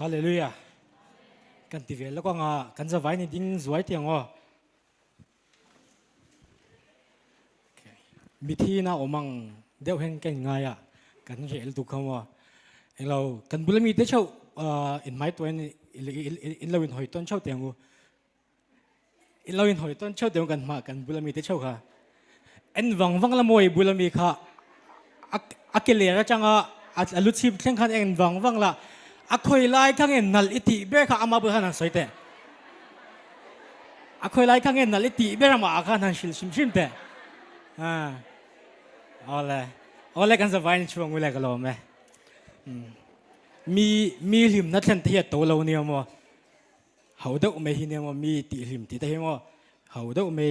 ฮาเลลูยากันที่เวลแล้วก็งากันจะไว้ในดิ้งสวยเตียงอ๋อมิทีน่าอมังเดี๋ยวเห็นกันง่ายอ่ะกันเห็นตุกคำว่าเรากันบุลมีเดชเอาอินไม้ตัวนี้อินเราอินหอยต้นเช่าเตียงกูอินเราอินหอยต้นเช่าเตียงกันมากันบุลมีเดชเอาค่ะอินวังละมวยบุลมีค่ะอักเกลียร์จังอ่ะลุชิบเช่นขันเอ็นวังละอักคอยไล่ข้างเอ็นนัลอิติเบร์ค่ะอามาบุหันสวยแต่อักคอยไล่ข้างเอ็นนัลอิติเบร์มาอาคานันชิมแต่เอาเลยกันสบายช่วงเวลาก็รอไหมมีหิมนัดเล่นที่โตเราเนี่ยมั้งเขาเดาไม่เห็นเนี่ยมั้งมีตีหิมตีแต่เห็นมั้งเขาเดาไม่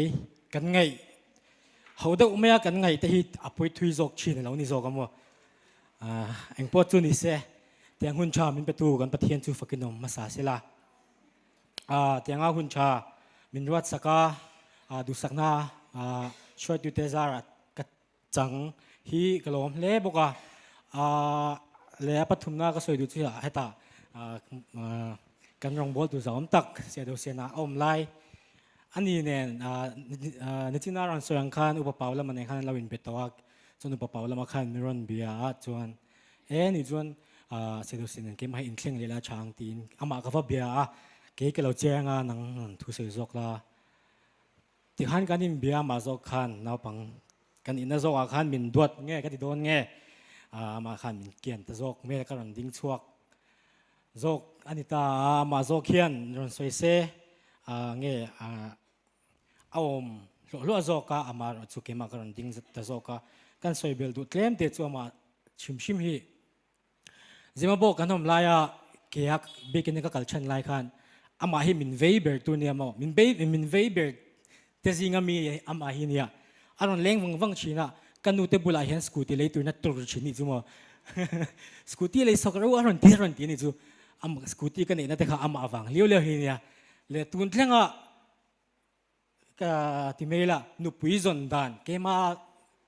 กันไงเขาเดาไม่กันไงแต่ที่อภัยทุยจอกชินเรานี่จอกกันมั้งเอ็งปวดจุนี่เสียแต่หุ่นชามินไปตูกันประเทียนจูฟักกินนมมาสาเสละแต่งาหุ่นชามินวัดสักดูสักนาช่วยดูเตจาร์กัดจังฮีกลมเล่บอกว่าเล่ปฐุมนาก็ช่วยดูที่ให้ตากันรองบอลดูสามตักเสียดูเสียนาอมไลอันนี้เนี่ยนิตินารันสยังคันอุปเปาแล้วมันในคันเราอินเปตัวจนอุปเปาแล้วมาคันมิรอนเบียจวนนี่จวนเสียดูเสียนเกมให้อินเคร่งเลยละช่างตีนอามากับว่าเบียเก๋เราแจ้งนังทุเสียจกละที่ขันกันอินเบียมาจกขันนาปังกันอินนาจกขันมินดวดเงี้ยกันที่โดนเงี้ยมาขันมินเกียนตะจกเมื่อกันดิ้งชวกจกอันนี้ตามาจกเขียนรอนสวยเซ่เงี้ยเอาลัวจกอามาสุเกมากันดิ้งตะจกกันสวยเบลดูเตลมเตจัวมาชิมฮีจะมาบอกกันทำลายเกี่ยกเบกินก็กัลชันลายขันอามาฮิมินเวเบอร์ตัวเนี่ยมั้งมินเวเบอร์แต่สิ่งมีอามาฮิเนี่ยอันนั้นเลี้ยงวังชีน่ะกันนูเตบุลาเห็นสกูตี้เลยตัวนั้นตัวชินิจูมั้งสกูตี้เลยสักรู้อันนั้นตีนี่จูสกูตี้กันเนี่ยนั่นแต่ข้าอามาวังเลี้ยวฮิเนี่ยเลยตัวนั้นก็ที่ไม่ละนุปุยจนดันเกมา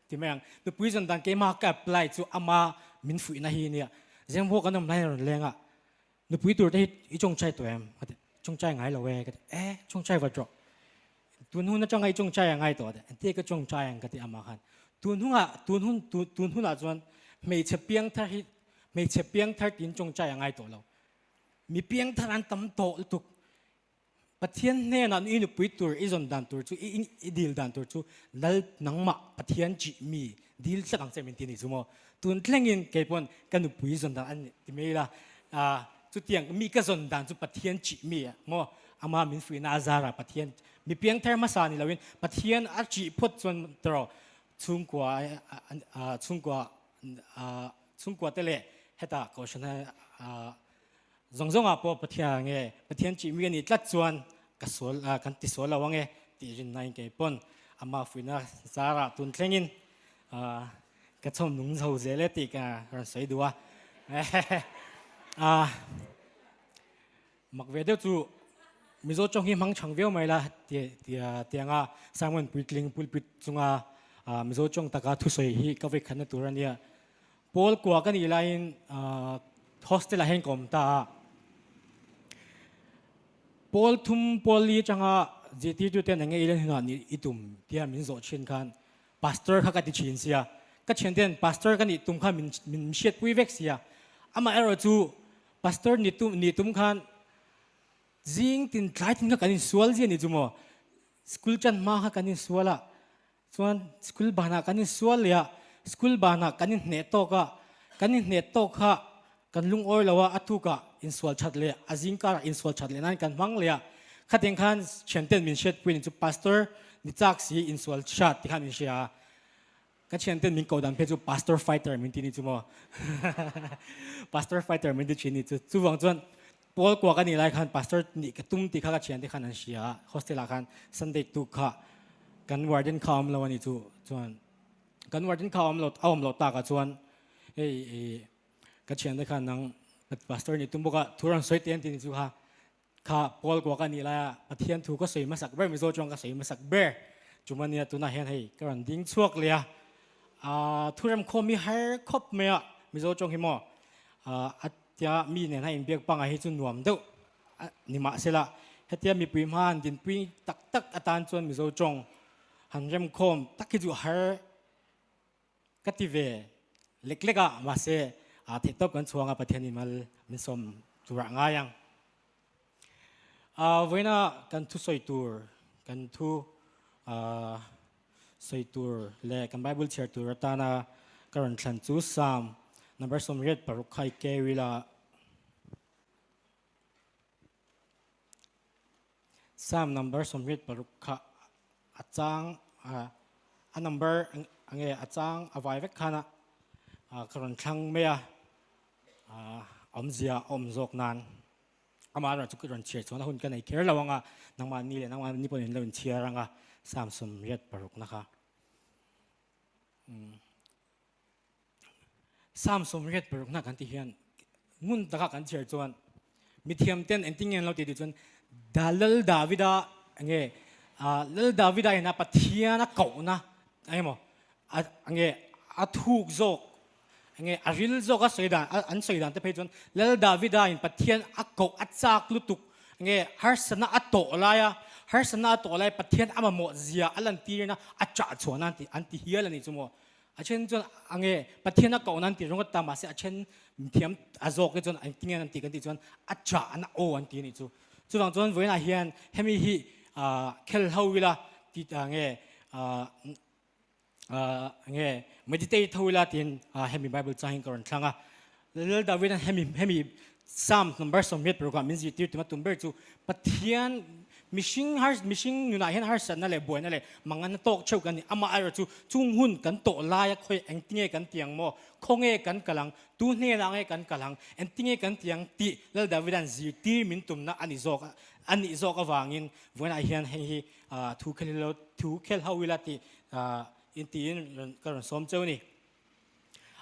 ที่ไม่ยังนุปุยจนดันเกมากับไลท์จูอามามินฟุยนะฮิเนี่ยเรื่องพวกกันทำไรเรื่องนุปุยตัวที่อีจงใจตัวเองจงใจไงเราเว้ยก็จงใจว่าจ่อตัวนู้นน่ะจงไงจงใจยังไงตัวเด็กที่ก็จงใจยังก็ที่อามาคันตัวนู้นจวนไม่เฉเปียงท่าฮิไม่เฉเปียงท่าดินจงใจยังไงตัวเรามีเปียงท่านั้นตั้มโตตุกปะเทียนเนี่ยนั่นอินุปุยตัวอีจนดันตัวจูอีดีลดันตัวจูนั่นนังมาปะเทียนจีมีดีลสักครั้งเซมินตินี่จูโมตัวนั้นเล่นเก็บปนกันนุปุยจนดันอันนี้ที่ไม่ละจุดเตียงมีก็จนดันจุดปะเทียนจีมีโมอามามินฟุยนาซาระปะเทียนมีเพียงเทอร์มาสานี่เราเห็นปะเทียนอาจีพุทธจนตรอชุ่มกว่าเตล่เหตุก็ฉะนั้นจงปอปะเทียนปะเทียนจีมีนี่ตัดจวนกสวลกันติสวลเราว่าตีจินนายเก็บปนอามาฟุยนาซาระตุนเทงอินกระชมนุ่งเท้าเจเลติกรันสวยดูมักเวเดจูมิโซจงหิมังช่างเวลไม่ละเตียงสร้างมันปุยกลิงปุยปิดจงมิโซจงตะการทุสวยฮีก็เวขันตัวนี้พอลกว่ากันอีไลน์โฮสเทลเฮงกอมตาพอลทุ่มพอลลีจังเจตีจุดเต็นยังไงอีเลนหันนี่อิตุมที่มินโซเชนกันพาสเตอร์เขาก็ติดชินเสียก็เช่นเดียนพาสเตอร์กันอิตุมข้ามินเชียดปุยเวกเสียอามาเอรจูพาสเตอร์นิตุมขันจิงตินไลท์ก็กันสวลเจียนี่จูโมสกุลจันมาฮะกันสวลส่วนสกุลบานากันสวลเลยสกุลบานากันเนตโตค่ะกันลุงออยแล้วว่าอัตุกะอินสวลชัดเลยอาจิงการอินสวลชัดเลยนั่นกันมังเลยขัดยังขันเชนเตนมินเชตปุยนี่จูพาสเตอร์นิจักสีอินสวลชัดที่ขันมินเชียก็เชนเตนมินโกดันเพจูพาสเตอร์ไฟเตอร์มินที่นี่จูโมพาสเตอร์ไฟเตอร์มินที่ชินี่จูวังจวนพอลกว่ากันนี่ไรคันพาสเตอร์นี่ก็ตุ้มตีข้าก็เชียนที่ขันนั่นเชียโฮสเทลคันสันเด็กตุกข้ากันวาร์เดนคอมแล้ววันนี้จวนกันวาร์เดนคอมเราเอาเราตากับจวนก็เชียนที่ขันนั่งพาสเตอร์นี่ตุ้มบอกว่าทุรันสวยเตียนที่นี่จูข้าพอลกว่ากันนี่ไรปะเทียนถูกก็สวยมาสักเบอร์มิโซจงก็สวยมาสักเบอร์จุมันเนี่ยตัวน่าเห็นให้ก็รันดิ้งชวกเลยทุรันคอมีไฮคบเมียมิโซจงหิมอ ที่มีเนี่ยให้อินเบียกปังให้จุนหนวมดูนี่มาเสละที่มีปีมันดินปีตักอาจารย์จวนมิโซจงหันเริ่มคมตักคิดอยู่หากัติเวเล็กๆมาเสที่ตบกันช่วงประเทศนี้มันสมตัวง่ายยังเวน่ากันทุสอยตัวกันทุสอยตัวเล่กันไบเบิลเชียร์ตัวรัตนาการฉันจูสามนับเป็นสมเด็จปรุขไคเกวิลาสามนับเป็นสมเด็จปรุขอาจารย์อันนับเป็นอาจารย์อวัยเวกขณะการช่างเมียอมเสียอมโศกนานอามาเราจะกินเชียร์ส่วนหุ่นกันในเครือเราว่านังมันนี่เลยนังมันนี่เป็นเราเชียร์รังสามสมเด็จปรุขนะคะสามสมเด็จปรุขนักกันที่เห็นงุนตะกันเชียร์ส่วนมีเทียมเต้นเอ็นติ้งเงินเราติดส่วนดาลดาวิดาเงี้ยลดาวิดาเห็นนะปะเทียนะเก่านะไอ้หมอเงี้ยถูกโศกเงี้ยริลโศกก็สวยด่านอันสวยด่านแต่เพจส่วนลดาวิดาเห็นปะเทียนเก่าจากลุตุกเงี้ยฮาร์สนาโตอะไรฮาร์สนาโตอะไรปะเทียนอามาโมเซียอันตีนะจ่าชวนอันตีเฮียอะไรนี่จุโมเช่นจนเงี้ยปะเทียนเก่านั้นตีรงก็ตามมาเสียเช่นเทียมจกจนอันตีอันตีกันตีจนจ่าอันโออันตีนี่จุดบางจนเวลาเฮียนเฮมิฮิเคลฮาวิลาที่เงี้ยmeditate เวลาที่เฮมิไบเบิลจะให้ก่อนครั้งแล้วดาวิดเฮมิสามนับเป็นสมเด็จพระกษัตริย์มิสติที่มาตุ้มเบิร์จูปะเทียนมิชิงอยู่ไหนเห็นฮาร์สันนั่นแหละบวยนั่นแหละมังงันโตเชื่อกันนี่อามาอะไรจูจุงหุ่นกันโตลายคอยเอ็งติ้งกันเตียงโมคงกันกำลังตูเนรังกันกำลังเอ็งติ้งกันเตียงตีแล้วดาวิดันจีตีมินตุมนะอันนี้โซกวางินวันอาเฮียนให้ทุกเคลฮาวิลาตีอินตีนก็รสมเจ้านี่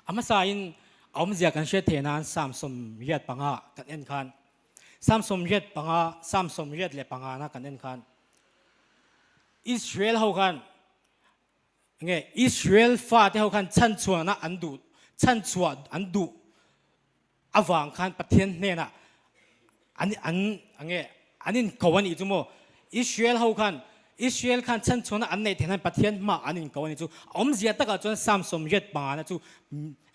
อามาสายินอมเสียกันเชื่อเทนันสามสมเรียดปังอากันเอ็นคันสามสมเรียดปังอาสามสมเรียดเลปังอานะกันเอ็นคันอิสราเอลเขาคันเงี้ยอิสราเอลฟ้าที่เขาคันชันชัวนะอันดูชันชัวอันดูอวังคันประเทศเนี่ยนะอันเงี้ยอันนี้เขาวันนี้จุโมอิสราเอลเขาคันอิสราเอลคันชันชัวนะอันนี้ที่นั่นประเทศมาอันนี้เขาวันนี้จุอมเสียตะกันจนสามสมเรียดปังอานะจุ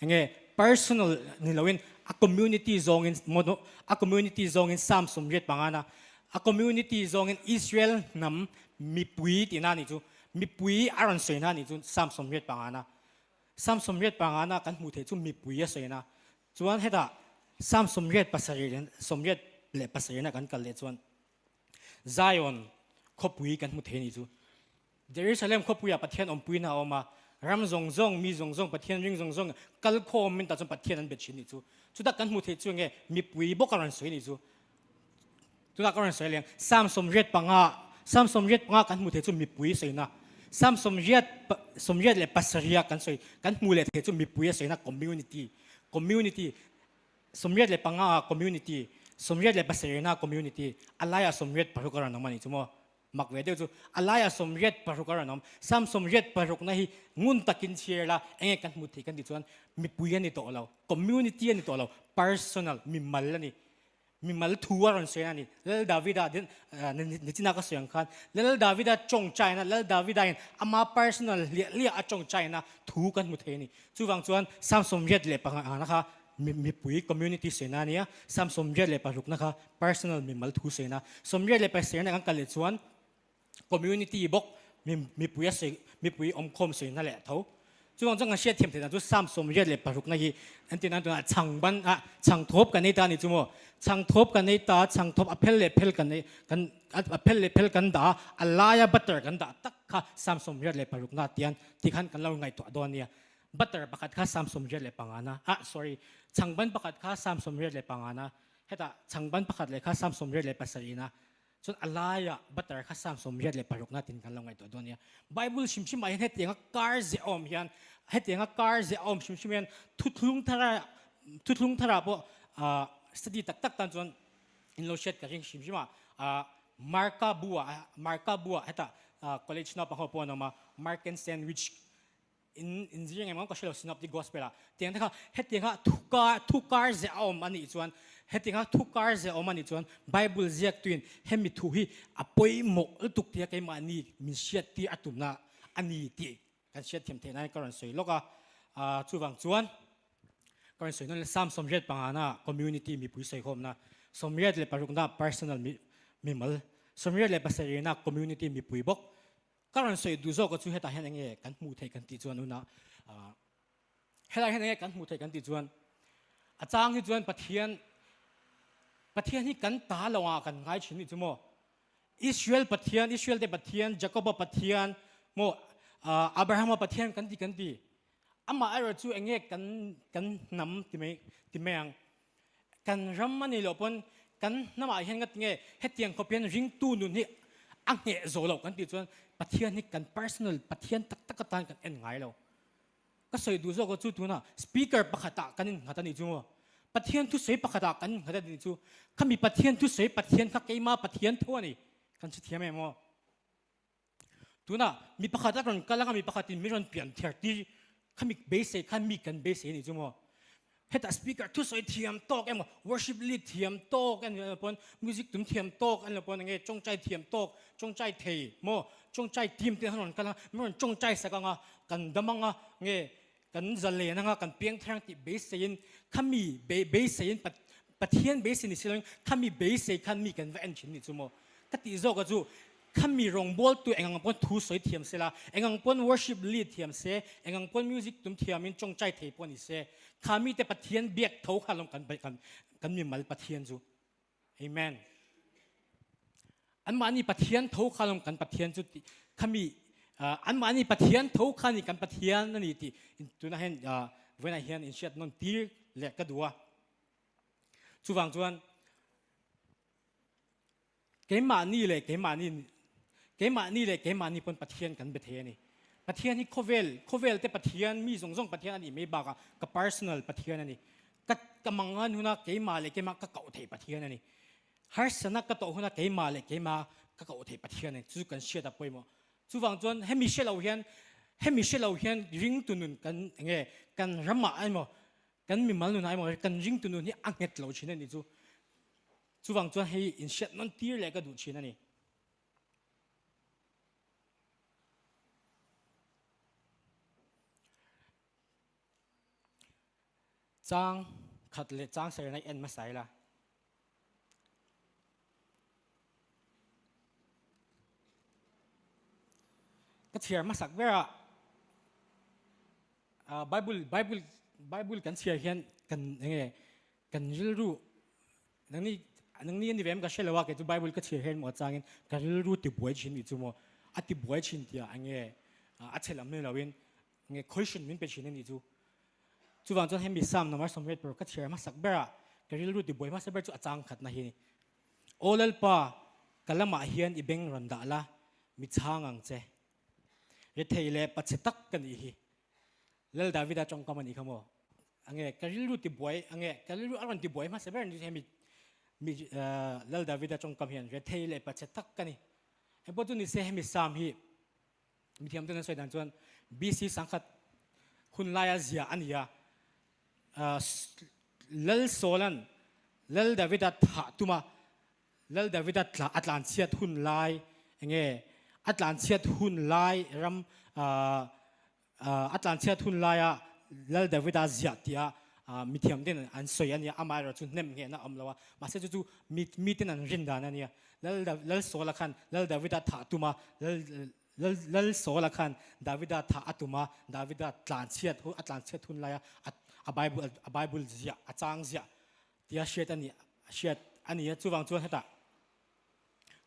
เงี้ยpersonal นี่เราเห็น a community zone in modo a community zone in sam somjet pangana a community zone in Israel nam mi pui ti na ni chu mi pui aron sei na ni chu sam somjet pangana kan mu the chu mi pui a sei na chuan heta sam somjet pasari somjet le pasari na kan kal le chuan Zion khopui kan mu the ni chu Jerusalem khopui a pathian om pui na oma ram zong mi zong pathian ring zong kal khom min ta chon pathian an bet ni chu chuta kan mu the chu nge mi pui bokaran soi ni chu chuta karan soi leng sam somjet panga kan mu the chu mi pui soi na sam somjet le pasaria kan soi kan mu le the chu mi pui soi na community somjet le panga community somjet le pasaria na community alaya somjet parukaran namani chu moมักเวเดียวจูอะไรสมเด็จปรุกระนอมซ้ำสมเด็จปรุกนั่นฮีงุนตะกินเชียร์ละเองกันมุทิกันดิจวนมีปุยนี่ตัวเราคอมมูนิตี้นี่ตัวเรา personal มีมัลนี่มีมัลทัวร์รันเซียนี่แล้วดาวิดาเดินนี่ที่นักเสียงคันแล้วดาวิดาจงใจนะแล้วดาวิดาเองอามา personal เลี้ยจงใจนะทูกันมุทินี่จูฟังจวนซ้ำสมเด็จเลยปังนะคะมีปุย community เสนานี่ซ้ำสมเด็จเลยปรุกนะคะ personal มีมัลทูเสนาสมเด็จเลยไปเสนากันกันเลยจวนcommunity บอกมีปุยอมคมสวยนั่นแหละเขาช่วงจังเชียร์เทียมเถอะจุดซ้ำสมเด็จเลยปรุกนั่นฮีอันที่นั่นตัวช่างบันช่างทบกันในตานี่จุโมช่างทบกันในตาช่างทบอเพลเลเพลกันในกันอเพลเลเพลกันดาอัลลายบัตเตอร์กันดาตักข้าซ้ำสมเด็จเลยปรุกนั่นเตียนที่ขันกันเราไงตัวดอนเนี่ยบัตเตอร์ประกาศข้าซ้ำสมเด็จเลยปังอานะsorry ช่างบันประกาศข้าซ้ำสมเด็จเลยปังอานะเฮ้ยแต่ช่างบันประกาศเลยข้าซ้ำสมเด็จเลยปัสสรีนะส่วนอะไรบัตรข้าสามสมเด็จเลยปรุกนาตินกันลงไงตัวเนี่ยไบเบิลชิมมาเห็นเหตุอย่างกาเซอมเห็นเหตุอย่างกาเซอมชิมเห็นทุลุงทาราพวกสติตักตันส่วนอินโลเชตกับชิมมามาร์คาบัวเหตุcollege นับพอปอนออกมามาร์เกนเซนวิช in zing em ko shelo synoptic gospel la tiang kha hetinga thukar ze om ani chuan hetinga thukar ze om ani chuan bible ziak tuin hemi thu hi apoi mo tuk tia ke mani min siat ti atumna ani ti kan siat them the nai karon soi loka chuwang chuan karon soi non sam somjet pangana community mi pui soi khom na somjet le parukna personal mi mal somjet le pasarina community mi pui bok karon soi du zo ko chu heta hen nge kan mu thei kan ti chuan una hela hen nge kan mu thei kan ti chuan achang hi chuan pathian hi kan ta lawa kan ngai chin ni chumo Israel te pathian Jacob pathian mo Abraham pathian kan ti ama aro chu enge kan nam ti meang kan ramani lopon kan nama hen ngat nge hetiang kopian ring tu nun hi ange zolo kan ti chuan pathian hi kan personal pathian tak tan kan en ngai lo ka soi du zo ko chu tu na speaker pakhata kanin ngatani chu mo pathian tu sei pakhata kan ngatani chu khami pathian tu sei pathian kha keima pathian thoni kan chi thiam emo tu na mi pakhata ron kalanga mi pakhatin mi ron pian ther ti khami base khami kan base ni chu mo heta speaker tu soi thiam tok emo worship lead thiam tok an pon music tum thiam tok an pon nge chongchai thiam tok chongchai thei mo chongchai team te hanon kala mon chongchai sakanga kan damanga nge kan zale nanga kan piang thrang ti base in khami base in pathian base ni silong khami base khami kan va en chin ni chumo kati zo ka chu khami rong bol tu engang pon thu soi thiam sela engang pon worship lead thiam se engang pon music tum thiam in chongchai thei pon ni se khami te pathian biak tho khalom kan mi mal pathian chu amen an mani pathian tho khalom kan pathian chu khami an mani pathian tho khani kan pathian ani ti tuna hen when I hear in shat non tir le ka duwa chuwang chuan ke mani pon pathian kan bethe ni pathian hi khovel te pathian mi zong pathian ani me ba ka personal pathian ani ka mangan huna ke ma ka kau thei pathian ani har sana ka to huna ke ma ka kau thei pathian ani chu kan shia da poimo chuwang chuan hemi shelo hian ring tunun kan nge kan rama ai mo kan mi mal nun ai mo kan ring tunun hi anget lo chin ani chu chuwang chuan hei in shat non tir le ka du chin ani chang khat le chang ser nai en ma sai la ka thiar ma sak vera bible kan thiar hian kan nge kan rilru nangni ni vem ka shelawa ke tu bible ka thiar hian mo changin ka rilru ti buai chin ni chumo ati buai chin tia ange a chelam ne lawin nge question min pe chin ni chu chuwang chuan hemi sam namar somret pro ka thiar ma sak bera karil ru ti boy ma saber chu achang khat na hi olal pa kalama hian ibeng randa la mi changang che re theile pachetak kan hi lal davida chong kamani khamo ange karil ru ti boy ange karil ru aron ti boy ma saber ni hemi mi lal davida chong kam hian re theile pachetak kani ebotu ni se hemi sam hi mi thiam ten soi dan chuan bc sangkhat hun laya zia ania lal solan lal davida tha tuma lal davida tla atlan chiat hun lai enge atlan chiat hun lai ram atlan chiat hun laia lal davida zia tia mi thiam den an soi ania amai ro chu nem nge na amlawa ma se chu mi ten an rin dan ania lal sola khan lal davida tha tuma lal sola khan davida tha atuma davida tlan chiat hu atlan chiat hun laia a bible zia a chang zia tia shet ani chuwang chuan heta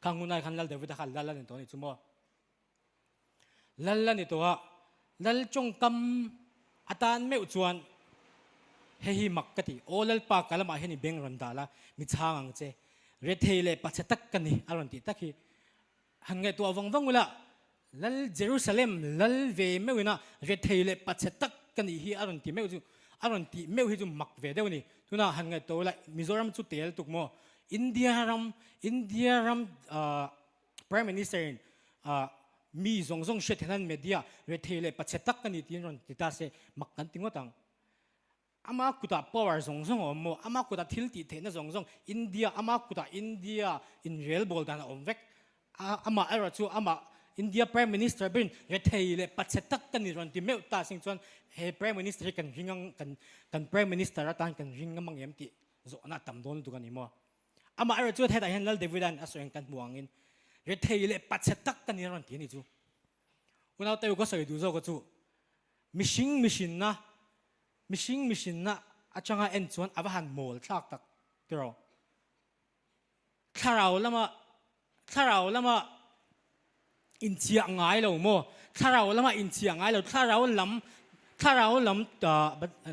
kangunai khan lal davida khan lal ni to ni chumo lal ni to lal chong kam atan meu chuan hi makkati olal pa kalama heni beng randala mi changang che re theile pachetak kani aron ti takhi hange to wangwangula lal jerusalem lal ve mewina re theile pachetak kani hi aron ti meu chu aron ti meu hi chu mak ve deu ni tuna hange to la mizoram chu tel tukmo india ram prime minister mi zong zong shet hanan media re thele pachetak kan itin ron tita se makkan tingotang ama kuta power zong zong omo ama kuta thilti thena zong zong India ama kuta India in real bol dan omvek ama era chu ama India Prime Minister bin re thele pachetak kan ron ti meu ta sing chuan he Prime Minister kan ringang kan Prime Minister atan kan ringamang empty zo na tam don tu kan imo ama era chu theta hen lal Davidan aseng kan muangin re thele pachetak kan ron ti ni chu unau teu ko soi du zo ko chu machine na achanga en chuan awahan mol thak tak tiro tharau lama in chia ngai lo mo tharau lama in chia ngai lo tharau lam ta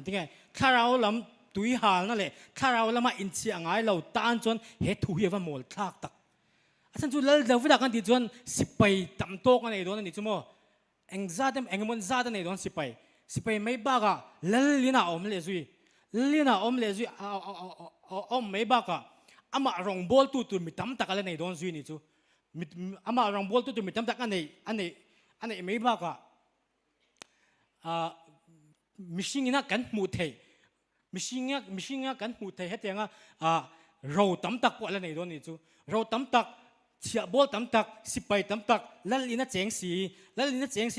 tingai tharau lam tui hal na le tharau lama in chia ngai lo tan chuan he thu hi wa mol thak tak asan chu lal davida kan ti chuan sipai tam tok ani don ani chu mo engzadem engemon zada nei don sipai mai baga lina om le zui om mai baga ama rong bol tu mi tam takala nei don zui ni chu ama rong bol tu mi tam tak anei mai baga mishing kan mu thei mishing kan mu thei hetenga ro tam tak po la nei don ni chu ro tam tak chia bol tam tak sipai tam tak lalina chengsi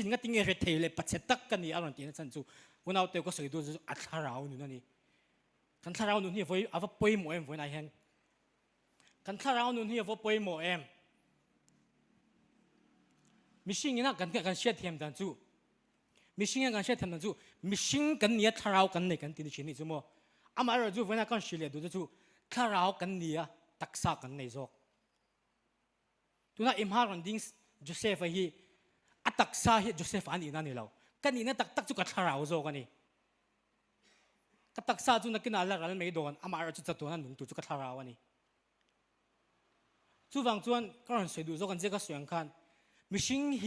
nga tinge re thele pachetak kan ni aron tin chan chu unau te ko soi du atharau nu na ni kan tharau nu ni voi ava poi mo em voi na hen kan tharau nu ni ava poi mo em mishing ina kan shet hem dan chu mishing kan ni tharau kan nei kan tin chi ni chu mo ama ro ju voi na kan shile du chu tharau kan ni a taksa kan nei zok tuna imha ronding Joseph hi ataksa hi Joseph ani na ni lo kanina tak chu ka tharau zo kani ka taksa chu na kinala ral mei don amara chu chatu na nung tu chu ka tharau ani chu wang chuan karon sei du zo kan je ka suang khan mishing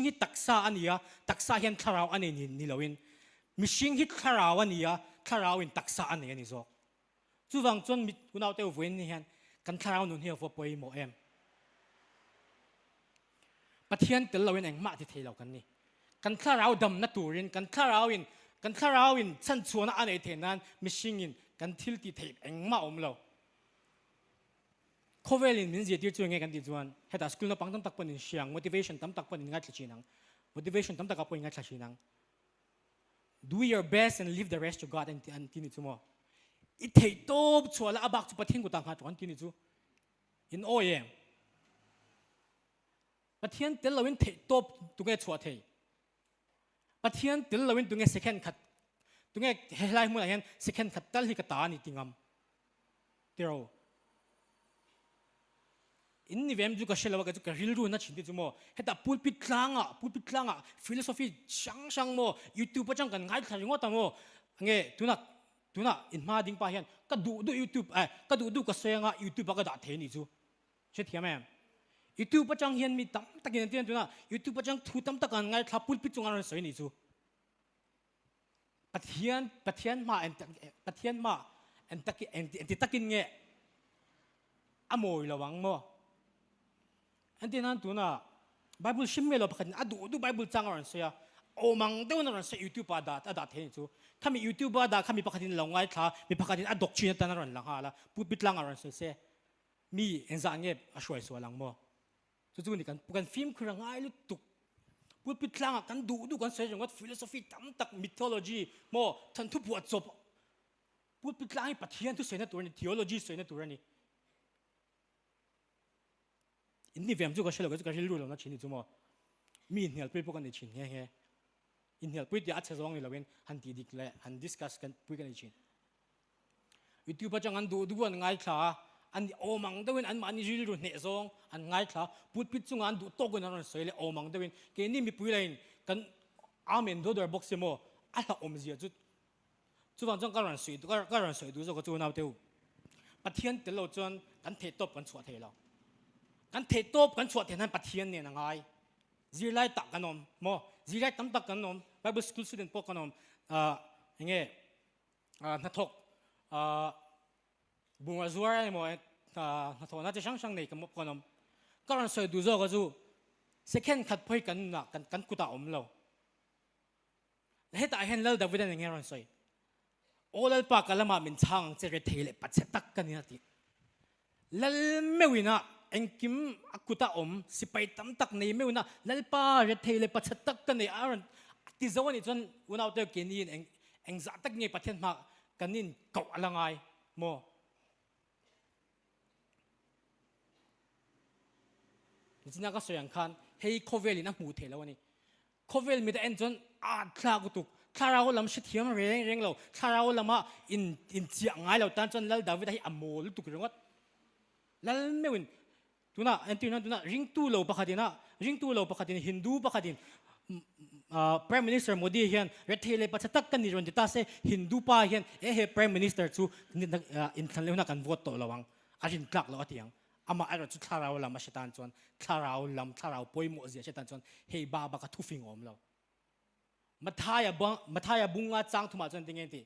hi taksa ania taksa hian tharau ani ni loin mishing hi tharau ania tharau in taksa ani ani zo chu wang chuan mi kunau te voin ni hian kan tharau nun hi vo poi mo em pathian tel lawin eng ma ti thei lo kan ni kan tharau dam na turin kan tharau in chan chuana anei thenan mishing in kan thil ti thei eng ma om lo khovelin min je ti chu nge kan ti chuan heta school na pangtam tak panin siang motivation tam tak panin nga thlachinang motivation tam tak apoin nga thlachinang do your best and leave the rest to God and tini chu mo I thei top chuala abak chu pathin ku tang ha chuan tini chu in oem pathian tel lawin thei top tunge chua thei pathian tel lawin tunge second khat tunge helai mu hian second khat tal hi ka ta ni tingam tero in ni vem ju ka shelawa ka ju ka ril ru na chin ti chu mo heta pulpit tlanga philosophy sang mo YouTube pa chang kan ngai thari ngo ta mo nge tuna in ma ding pa hian ka du YouTube ka du ka senga YouTube ka da the ni chu che thiam em YouTube pa chang hian mi tam takin tian tuna YouTube pa chang thu tam takan ngai thla pulpit chung an soi ni chu pathian ma en takin nge amoi lawang mo antinan tuna Bible shimmelo pakhat adu Bible changaran soya omang deu na sa YouTube ada the chu kami YouTube ada kami pakhatin longai tha mi pakhatin adok china tanaran lang hala pupit lang aran se mi enza nge ashwai so lang mo chu ni kan pukan film khura ngai lu tuk pupit lang kan du kan se jongot philosophy tam tak mythology mo than thu puat chop pupit lang pathian tu sena turani theology sena turani inni vem chu ka shelo ka ril ru lo na chini chu mo mi hnial pe pokan ni chin he in hnial pe ti a che zong ni lowen han ti dik le han discuss kan pui kan ni chin YouTube pa chang an du an ngai thla an omang dawin an mani ril ru hne zong an ngai thla put pit chung an du to gon an soile omang dawin ke ni mi pui lain kan amen do dor box mo ala om zia chu wang chang ka ran sui du zo ko chu nau teu pathian tel lo chon kan the top kan chua the lo kan the top kan chua the nan pathian ne na ngai zirlai tak kanom mo zirlai tam tak kanom Bible school student po kanom nge na thok bunga zuar mo na thok na che sang nei kam kanom ก็รันสวยดูโจก็จู second ขัดพอยกันนะกันกุตาอมเราเฮ้ยแต่เห็นแล้วดาวิดนั่นยังรันสวยโอ้แล้วปากกันละมาเป็นช่างเจริญเทเลปัจเจตักกันนี่นะทีแล้วไม่วินะเอ็งกิมกุตาอมสิไปตั้มตักนี่ไม่วินะแล้วป้าเจริญเทเลปัจเจตักกันนี่อารันที่จะวันนี้จนวันเอาเตอร์กินนี่เอ็งจะตักนี่ประเทศมากันนี่เก่าอะไรไงโมนี่นักก็สวยงคันเฮ้ยโควิดนี่นะหูเทแล้ววันนี้โควิดมีแต่เอ็นจนคลากุตุกคลาเราลำชิดเทียมเร่งเราคลาเราลำมาอินเจียงไงเราตั้งจนแล้วดาวิดให้อโมลุตุกเรื่องว่าแล้วไม่วินตัวน่ะเอ็นตัวน่ะริงตู้เราปะคดีน่ะริงตู้เราปะคดีฮินดูปะคดีPrime Minister Modi เฮียนรัฐเทเลปัจจักกันนี่จนจะตาเสฮินดูป้าเฮียนPrime Minister จูอินทันเลวนักการโหวตตัวระวังอาจินกลักเราที่ยังอามาอะไรจุดคลาเราลำมาเชตันจวนคลาเราลำคลาเราป่วยหมดเสียเชตันจวนเฮ้ยบ้าบักทุฟิงอมเรามาทายบุงอาจังทุมาจนติงเงินที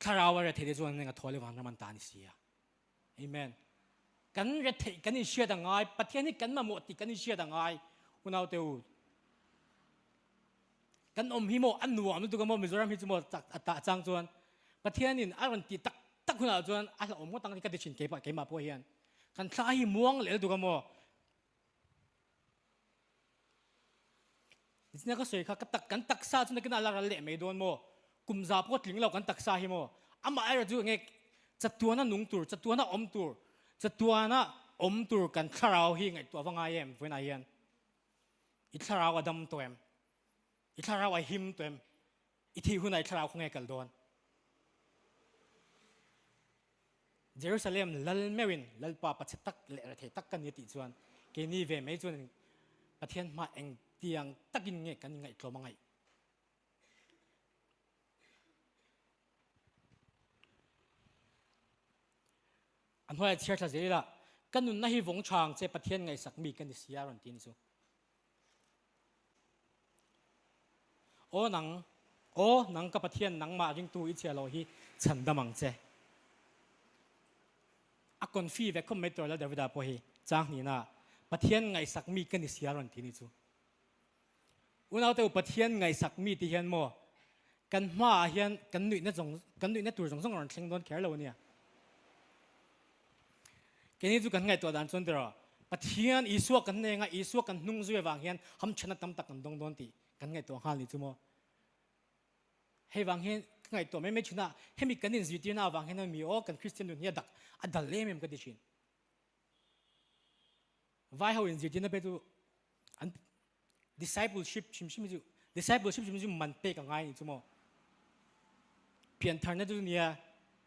คลาเราว่ารัฐเทเลจวนเนี่ยก็ทอเลวันน้ำมันตานิเสียเอเมนกันรัฐเทกันนี่เชื่อดังไงประเทศนี้กันมาหมดที่กันนี่เชื่อดังไงคุณเอาเตียวกันหิโมอันหนัวมันตัวกันโมมิโซรัมฮิจโมจากอัตจังจวนประเทศนี้อันวันที่ตักคุณเอาจวนอันอมก็ตั้งที่กันดิฉันเก็บมาพวกเฮียนกันคลายม่วงเลยตัวกันโมนี่นี่ก็สวยค่ะกันตักซาจนกันอะไรเละไม่โดนโมกุมซาพวกถึงเรากันตักซาฮิโมอามาไอ้เราจูเงี้ยจัดตัวนั้นนุ่งตัวจัดตัวนั้นอมตัวจัดตัวนั้นอมตัวกันคลาเราฮิไงตัวฟังไงเอ็มเว้นไอเฮียนอิทราวดำตัวเอ็มอิทราวหิมตัวเอ็มอิที่หุ่นไอทราวคงเอกลโดนเยรูซาเล็มลัลเมวินลัลปาปัจจตักเละเทตักกันยติจวนเกนีเวไม่จวนประเทศมาเองเตียงตักินเงี้ยกันยังไงตัวมังไงอันว่าเชื่อชาเจละกันนุ่นน่าหิวงช่างเจ้ประเทศไงสักมีกันดิเสียรันทีนี้ซูโอ้หนังกับประเทศหนังมาจึงตัวอิเชียเราฮีฉันดำมังเจอากอนฟีเวคอมไม่ตัวแล้วเดวิดาพอฮีจางนี่นะประเทศไงสักมีกันดิเสียรันทีนี้ซูอุณเอาแต่ประเทศไงสักมีที่เห็นโมกันมาเห็นกันหนุ่ยนั่นตัวส่งรันเชิงโดนแคร์เราเนี่ยแกนี่จูกันไงตัวดันส่วนเดียวประเทศอิสวกันเนี่ยไงอิสวกันนุ่งจุยวางเห็นทำชนะตำตักกันโดนตีกันไงตัวฮันนี่จูโมให้วางเห็นไงตัวไม่ชนะให้มีกันนี่สิที่น่าวางเห็นมีโอ้กันคริสเตียนดุนยาดักอัดดัลเล่มกันดิชินวายเขาอินสิที่นั่นเป็นตัวอัน discipleship ชิมจู discipleship ชิมจูมันเป๊ะกันไงนี่จูโมเปลี่ยนทางนั้นตัวเนี่ย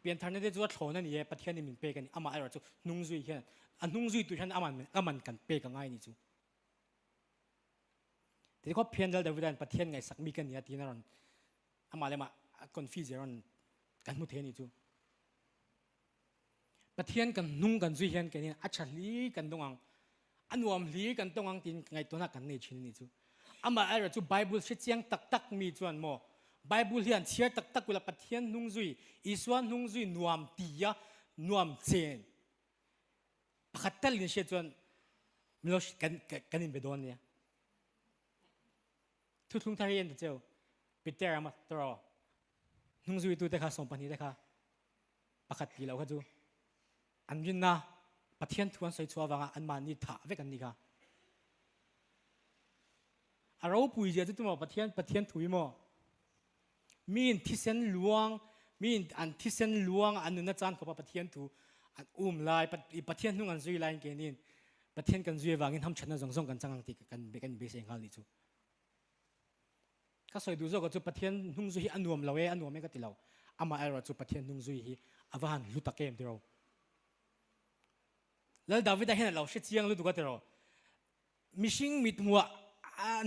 เปลี่ยนทางนั้นตัวโถนั่นเนี่ยประเทศนี้มันเป๊ะกันอามาอะไรจูนุ่งจุยแค่อันนุ่งจุยตัวฉันอามันกันเป๊ะกันไงนี่จูแต่ที่เขาเพียนแล้วเดวิดประเทศไงสักมีกันเนี่ยที่นั่นอามาเลยมาคอนฟิวเจอร์กันมุเทนี่จูประเทศกันนุ่งกันจุยเห็นกันเนี่ยอัจฉริกันตรงอันวมลีกันตรงที่ไงตัวนักกันในชิ้นนี้จูอามาอะไรจูไบเบิลชิดเสียงตักมีจวนโมไบเบิลเรียนเชียร์ตักกุลประเทศนุ่งจุยอิสวานนุ่งจุยนวมตียนวมเจนพัดเตลินเชียจวนมิโลชกันอินเบดอนเนี่ยทุกทุกทารีนเจ้าปิดเตอร์มาตรอนุ่งจุยตัวเด็กข้าส่งปันนี้เด็กข้าประคัดกี่แล้วข้าจูอันยินนะประเทศทวนสวยชัววังอันมันนี่ถ่าเวกันนี่ค่ะเราปุยเจอตัวประเทศถุยมั้งมีนที่เส้นหลวงมีนอันที่เส้นหลวงอันนึงน่าจะอันกับประเทศถุอันลายประเทศนุ่งอันจุยลายเกนินประเทศกันจุยวังอินทำชนะส่งกันจังที่กันเบกันเบสเองเขาลิจูก็สวยดูโจก็จุประเทศนุ่งจุยอันนวมเราอันนวมไม่ก็ติเราอามาเราจุประเทศนุ่งจุยอวานลุตะเกมที่เราแล้วดาวิดได้เห็นเราเชื่อเชียงลุตุก็ติเรามิชิงมิดมัว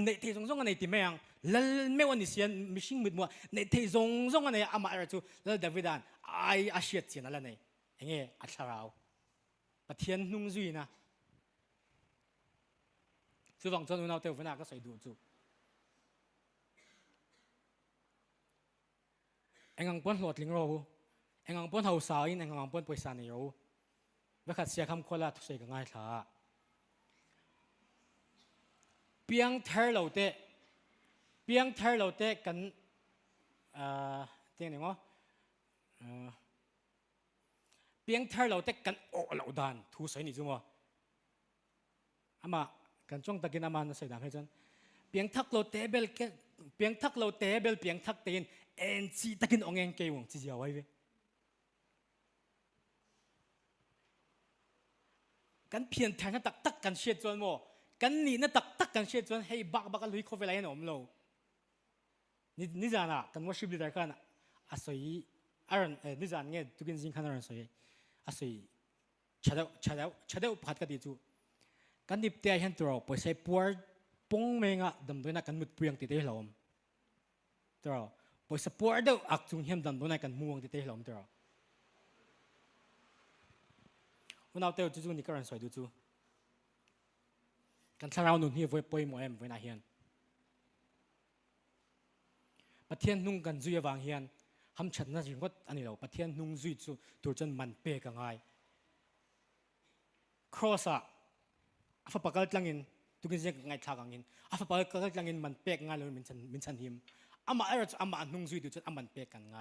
ในที่ส่งๆกันในที่ไม่ยังแล้วไม่วันนี้เสียมิชิงมิดมัวในที่ส่งๆกันในอามาเราจุแล้วดาวิดอาเชียเชียนั่นแหละเนี่ยเงี้ยอัชราประเทศนุ่งจุยนะสุฟังจนอุณเอาเตวนาก็ใส่ดูจูเอ็งอังปนหลอดลิงเราเอ็งอังปนเฮาสาวอินเอ็งอังปนป่วยสานเรา ว่าขัดเสียคำคนละทุกสิ่งง่ายท่าเพียงเธอเราเตะเพียงเธอเราเตะกันเตียงหนึ่งวะเพียงเธอเราเตะกันโอ้เราดันทุกสิ่งนี่จุ๊มั้งอามากันจ้องตะกินอามาน่าเสียดายให้จันเพียงทักเราเตะเบลเพียงทักเราเตะเบลเพียงทักเตียนเอ็นซีตะกินองเองเกี่ยวจีเอาไว้เว้กันเพียงแทงตักตักกันเชียดจวนโมกันนี่นั่นตักตักกันเชียดจวนให้บักลุยเข้าไปไล่หนอมเรานี่จานะกันว่าชิบลิดกันอาศัยนี่จานเงี้ยตุกินจิงขันอาศัยชาเดาพัดกันดีจูกันดิบเตะเห็นตัวไปใช้ปัวปงเมงะดำด้วยนักกันมุดเปลืองติดให้หลอมตัวไปใช้ปัวเดาอักจุงเห็นดำด้วยนักกันม่วงติดให้หลอมตัววันเอาเตะจู่ๆนี่ก็รันสวยดูจูกันถ้าเราหนุนที่ไว้ปอยหมอเอ็มไว้นาเฮียนประเทศนุ่งกันจุยวางเฮียนทำฉันน่าจะก็อันนี้เราประเทศนุ่งจุยจูตัวจนมันเปย์กันไงครอสอะอาฟปากกาลังอินตุกินเสียงไงทากังอินอาฟปากกาลังอินมันเปย์กันไงเลยมินชันหิมอามานุ่งจุยตัวจนมันเปย์กันไง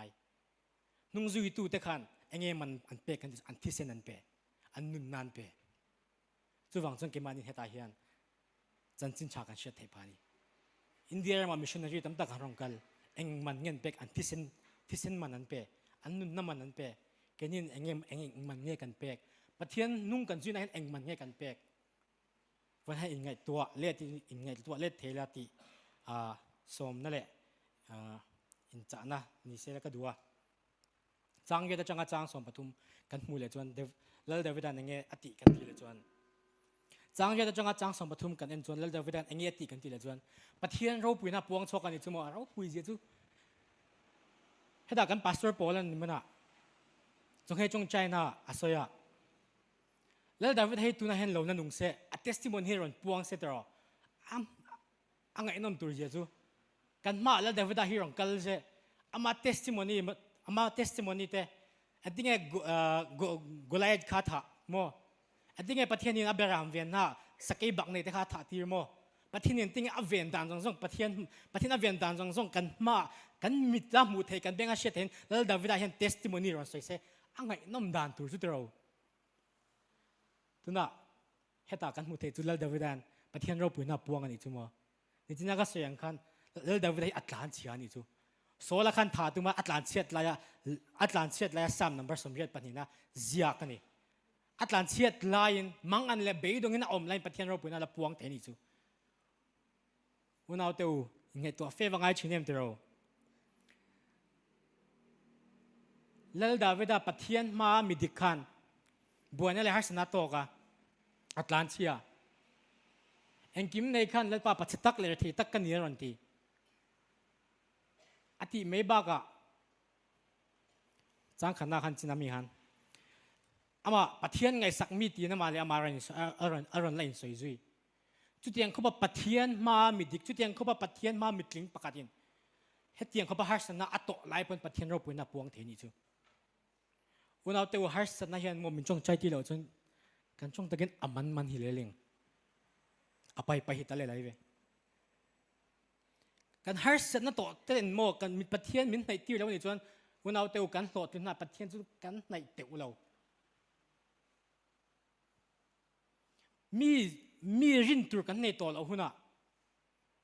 นุ่งจุยตัวเด็กขันเองมันเปย์กันอันที่เซนันเปย์อันนุนนานเปย์จู่วังจนเกมานิเหตุอาเฮียนจันจินชากันเชียดเทปานีอินเดียมามิชชันนารีตั้มตะการรองกัลเองมันเงินเปย์อันที่เซนมันนั้นเปย์อันนุนน้ำมันนั้นเปย์แกนี่เองมันเงี้ยกันเปย์ประเทศนุ่งกันจุยนั้นเองมันเงี้ยกันเปย์วันให้อินไงตัวเล็ดอินไงตัวเล็ดเทเลติสมนั่นแหละอินจ่านะนี่เสร็จแล้วก็ดูว่าจังเกตจังอาจางสมปฐุมกันมูเลยจวนแล้วเดวิดานเงี้ยอติกันทีเลยจวนจังเกตจังอาจางสมปฐุมกันเอ็นจวนแล้วเดวิดานเงี้ยอติกันทีเลยจวนประเทศเราปุยน่ะปวงชกันนี่จุ่มเราปุยเจ้าจูให้ด่ากันพาสเตอร์โปแลนด์นี่มันน่ะจงให้จงใจน่ะอาศัยแล้วเดวิดให้ตัวนั้นเห็นเรานั่นนุ่งเสอเทสติโมนีรอนปวงเสตรออังไงน้องตัวเจ้าจูกันมาแล้วเดวิดให้รองกัลเสอามาเทสติโมนีเตอันที่ไงกุลายด์ขาถาโมอันที่ไงประเทศนี้อับราฮัมเวียนน่ะสกัยบักในเตขาถาทีโมประเทศนี้ที่ไงอับเวียนด่านจงประเทศอับเวียนด่านจงกันมากันมิตรมุทเฮกันเบงอาเชตเห็นแล้วดาวิดเห็นเทสติโมนีรอนสวยเสอังไงน้องด่านตัวจุดเราตัวน่ะเหตุการณ์มุทเฮจุดแล้วดาวิดประเทศเราปุ่นน่ะปวงกันอีกจุ่มนี่ที่นั่นก็เสียงคันแล้วดาวิดให้อัตแลนเซียนี่จุโซลาคันถาตัวมาอัตแลนเซียลายสามนัมเบอร์สมเด็จปนินะเจียกันนี่อัตแลนเซียลายมังอันเล่เบย์ตรงนี้นะอมไลน์ประเทศเราปุ่นน่ะละปวงเทนี่จุวันเอาเตวยังไงตัวเฟวังไงชินเนมเตวแล้วดาวิดประเทศมามิดิคันบัวนี่เลยฮัสนาโตกะอัตแลนเซียเอ็งกิมในคันแล้วป้าปัจจิตักเลยที่ตักกันนี่รันทีอธิไม่บ้ากะจังขันนาขันจินามีฮันอามาประเทศไงสักมีตีนั่นมาเลยอามารันไลน์สวยจุยจุดยังเขาบอกประเทศมามิดิกจุดยังเขาบอกประเทศมามิดลิงปากดินเหตุยังเขาบอกฮัสนาอัตโตไล่เป็นประเทศเราปุ่นน่ะปวงเทนี่จูวันเอาเตวฮัสนาเฮียนโมมินจงใจที่เราจนกันจงตะเกินอามันฮิเลลิงอไปฮิตอะไรเว้กันฮัสนาโตเต้นโมกันมีประเทศมินในที่เราเนี่ยจนวันเอาเตวกันโตถึงหน้าประเทศจุกันในเตวเรามีรินตัวกันในตัวเราหุ่นน่ะ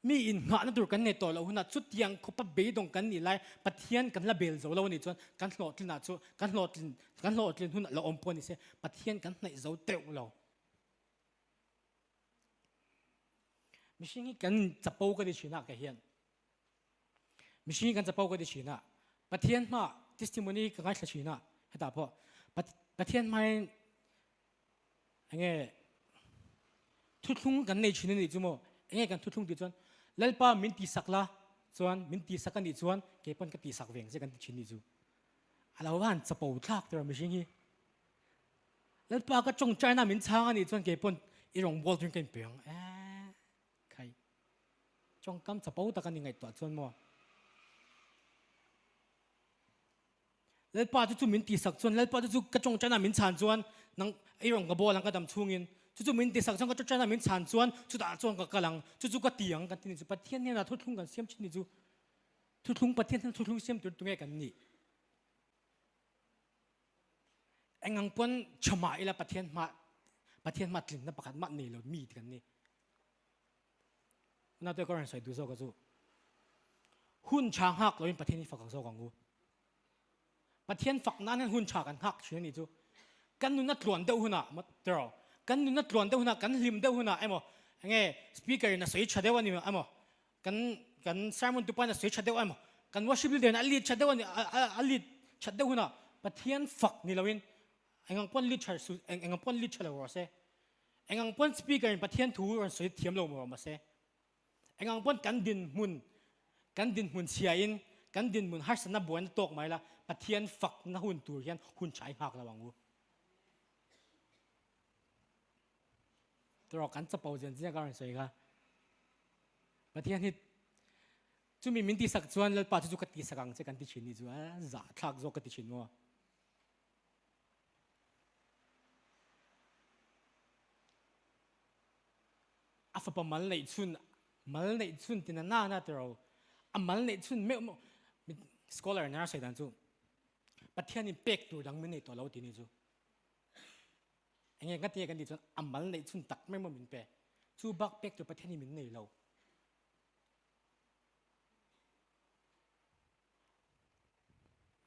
มีอินหาตัวกันในตัวเราหุ่นน่ะชุดยังเขาปะเบยตรงกันนี่ไล่ประเทศกันละเบลเราเราเนี่ยจนกันโหลดลินน่ะชุกันโหลดลินหุ่นน่ะเราอมปนนี่เสียประเทศกันในเราเตวเราไม่ใช่กันจะปูกันที่ชีน่ะแกเฮียนไม่ใช่กันจะปูกันที่ชีน่ะประเทศมาทิสติโมนีกันไงสักชีน่ะให้ตาพ่อประเทศมาไงทุกทุงกันในชีนี่จุ่มไงกันทุกทุงที่จวนแล้วป้ามินตีสักละจวนมินตีสักกันที่จวนเก็บปนกันตีสักเวงจะกันที่ชีนี่จู่อะไรวะจะปูทักตัวไม่ใช่งี้แล้วป้าก็จงใจน่ะมินช้างกันที่จวนเก็บปนอีรองบอลถึงกันเปียงใครจงกำจะปูตะกันยังไงตัวจวนมัว แล้วป้าจู่ๆมินตีสักชวนแล้วป้าจู่ๆกระจงใจน่ะมินชานชวนนังไอ้รองกระบอกหลังกระดำช่วงินจู่ๆมินตีสักชวนกระจงใจน่ะมินชานชวนจู่ๆชวนกระกำลังจู่ๆก็เตียงกันที่นี่จู่ประเทศเนี่ยนะทุกทุ่งกันเสียมชินี่จู่ทุกทุ่งประเทศนั้นทุกทุ่งเสียมตัวตรงนี้กันนี่เอ็งอังปนชมาอีละประเทศมาถึงนั่นประกันมาหนีเรามีกันนี่น่าตัวก็เรียนใส่ดูโซ่ก็จู่หุ่นช้างหักเราเป็นประเทศนี้ฝักกับโซ่ของกูประเทศฝักนั้นหุ่นช้างกันหักเชื่อนี่จู่กันนู่นนัดหลวนเดาหุ่นอ่ะมาเจอกันนู่นนัดหลวนเดาหุ่นอ่ะกันลิมเดาหุ่นอ่ะไอ้หมอไงสปีกเกอร์น่ะสวยชัดเดวันนี่ไอ้หมอกันซาร์มอนตุปาน่ะสวยชัดเดวันไอ้หมอกันวอชิบิลเดนอัลลีชัดเดวันนี่อัลลีชัดเดหุ่นอ่ะประเทศฝักนี่เราเป็นไอ้งังปนลิชัดสุดไอ้งังปนลิชัดเราเซ่ไอ้งังปนสปีกเกอร์ประเทศทูมันสวยเทียมเรามาเซ่ไอ้งังปนกันดินมุนเสียอินกันดินมุนฮัสนับบวนตกไหมล่ะประเทศฝักน่ะหุ่นตัวเฮียนหุ่นชายหักระวังกูตัวเรากันจะเป่าเจนที่จะการสวยกันประเทศนี้จุมีมินตีสักส่วนแล้วป้าจุกติสักครั้งจะกันที่ชินนี่จู่จ่าทักจกติชินวัวอาฟปมัลในชุนที่นั่นน่าตัวเรามัลในชุนไม่สกอลเลอร์น่าใส่ดันจู่ประเทศนี้เป็กตัวดังไม่ในตัวเราที่นี่จู่อย่างเงี้ยกันที่กันที่จู่มัลในชุนตักไม่มามินเปจู่บักเป็กตัวประเทศนี้มินในเรา